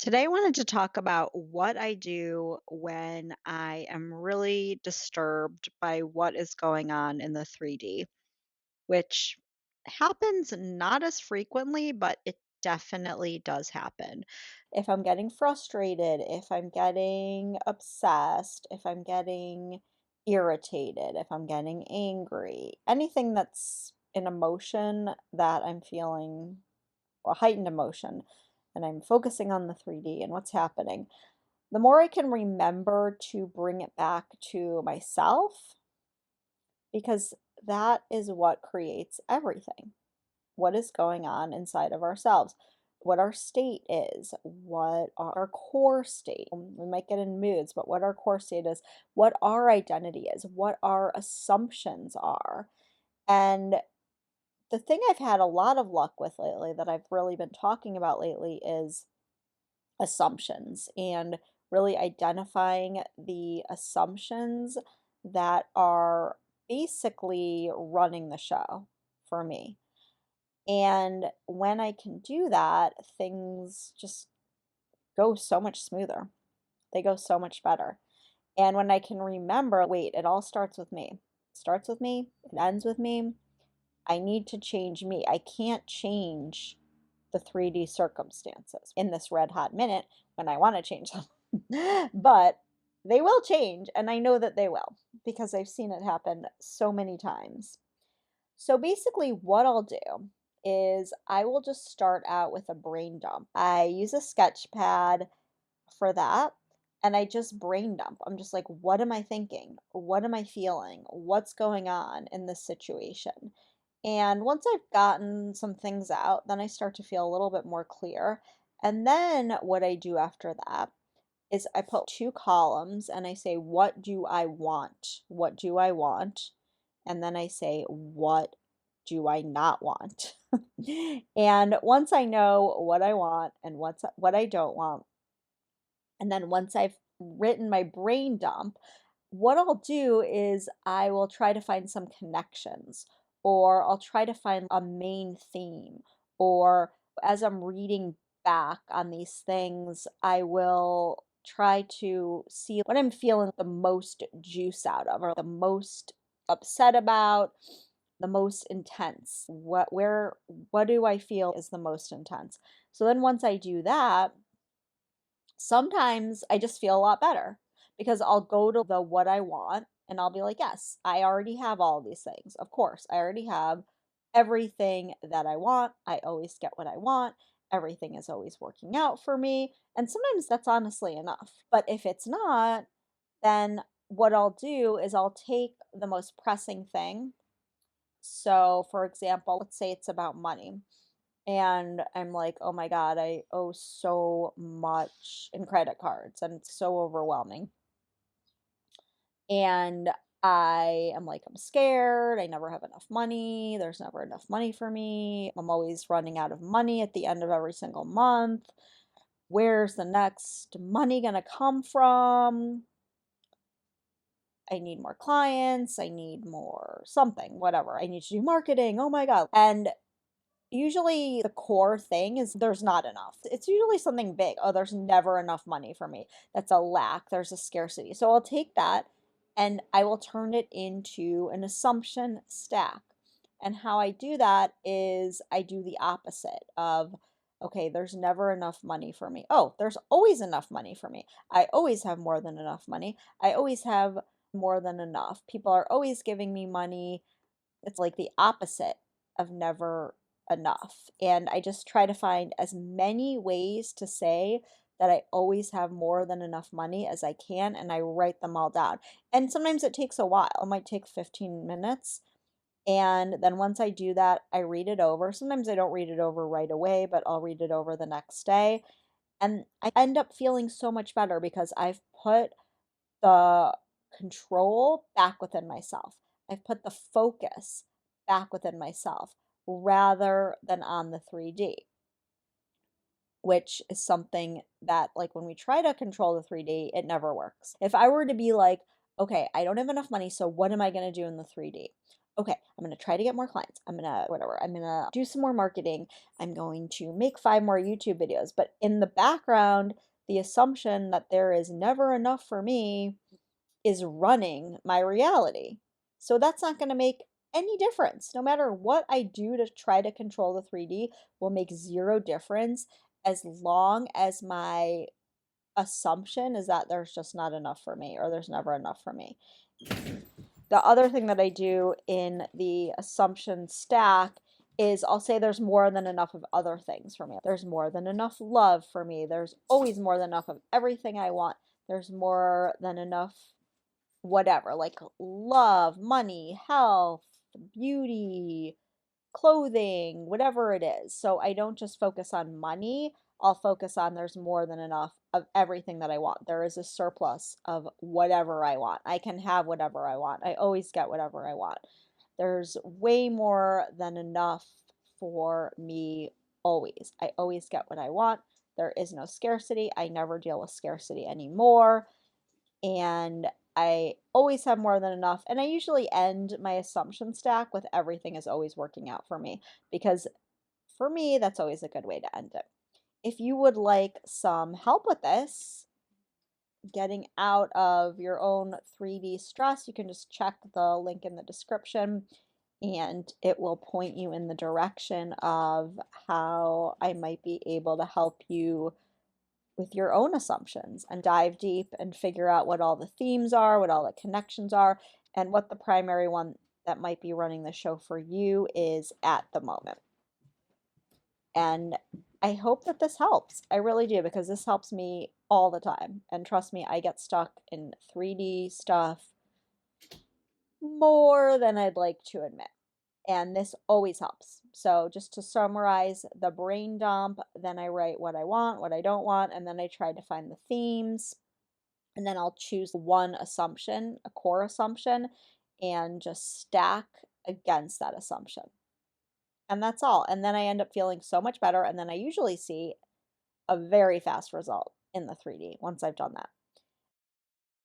Today, I wanted to talk about what I do when I am really disturbed by what is going on in the 3D, which happens not as frequently, but it definitely does happen. If I'm getting frustrated, if I'm getting obsessed, if I'm getting irritated, if I'm getting angry, anything that's an emotion that I'm feeling, a heightened emotion, and I'm focusing on the 3D and what's happening, the more I can remember to bring it back to myself, because that is what creates everything. What is going on inside of ourselves, what our state is, what our core state. We might get in moods, but what our core state is, what our identity is, what our assumptions are. And the thing I've had a lot of luck with lately that I've really been talking about lately is assumptions and really identifying the assumptions that are basically running the show for me. And when I can do that, things just go so much smoother. They go so much better. And when I can remember, wait, it all starts with me. It starts with me, it ends with me. I need to change me. I can't change the 3D circumstances in this red hot minute when I want to change them. But they will change, and I know that they will because I've seen it happen so many times. So basically, what I'll do is I will just start out with a brain dump. I use a sketch pad for that and I just brain dump. I'm just like, what am I thinking? What am I feeling? What's going on in this situation? And once I've gotten some things out, then I start to feel a little bit more clear. And then what I do after that is I put two columns and I say, what do I want? What do I want? And then I say, what do I not want? And once I know what I want and what I don't want, and then once I've written my brain dump, what I'll do is I will try to find some connections, or I'll try to find a main theme, or as I'm reading back on these things, I will try to see what I'm feeling the most juice out of, or the most upset about, the most intense. What do I feel is the most intense? So then once I do that, sometimes I just feel a lot better because I'll go to the what I want and I'll be like, yes, I already have all these things. Of course, I already have everything that I want. I always get what I want. Everything is always working out for me. And sometimes that's honestly enough. But if it's not, then what I'll do is I'll take the most pressing thing. So, for example, let's say it's about money. And I'm like, "Oh my god, I owe so much in credit cards, and it's so overwhelming." And I am like, "I'm scared, I never have enough money, there's never enough money for me, I'm always running out of money at the end of every single month. Where's the next money gonna come from? I need more clients, I need more something, whatever. I need to do marketing, oh my god." And usually the core thing is there's not enough. It's usually something big. Oh, there's never enough money for me. That's a lack. There's a scarcity. So I'll take that and I will turn it into an assumption stack. And how I do that is I do the opposite of, okay, there's never enough money for me. Oh, there's always enough money for me. I always have more than enough money. I always have more than enough. People are always giving me money. It's like the opposite of never enough. And I just try to find as many ways to say that I always have more than enough money as I can, and I write them all down. And sometimes it takes a while. It might take 15 minutes. And then once I do that, I read it over. Sometimes I don't read it over right away, but I'll read it over the next day. And I end up feeling so much better because I've put the control back within myself. I've put the focus back within myself rather than on the 3D, which is something that, like, when we try to control the 3D, it never works. If I were to be like, okay, I don't have enough money, so what am I going to do in the 3D? okay, I'm going to try to get more clients. I'm going to whatever. I'm going to do some more marketing. I'm going to make 5 more YouTube videos. But in the background, the assumption that there is never enough for me is running my reality. So that's not going to make any difference. No matter what I do to try to control the 3D will make zero difference as long as my assumption is that there's just not enough for me or there's never enough for me. The other thing that I do in the assumption stack is I'll say there's more than enough of other things for me. There's more than enough love for me. There's always more than enough of everything I want. There's more than enough whatever, like love, money, health, beauty, clothing, whatever it is. So I don't just focus on money. I'll focus on there's more than enough of everything that I want. There is a surplus of whatever I want. I can have whatever I want. I always get whatever I want. There's way more than enough for me always. I always get what I want. There is no scarcity. I never deal with scarcity anymore. And I always have more than enough. And I usually end my assumption stack with everything is always working out for me because for me, that's always a good way to end it. If you would like some help with this, getting out of your own 3D stress, you can just check the link in the description and it will point you in the direction of how I might be able to help you with your own assumptions and dive deep and figure out what all the themes are, what all the connections are, and what the primary one that might be running the show for you is at the moment. And I hope that this helps. I really do because this helps me all the time. And trust me, I get stuck in 3D stuff more than I'd like to admit. And this always helps. So, just to summarize the brain dump, then I write what I want, what I don't want, and then I try to find the themes. And then I'll choose one assumption, a core assumption, and just stack against that assumption. And that's all. And then I end up feeling so much better. And then I usually see a very fast result in the 3D once I've done that.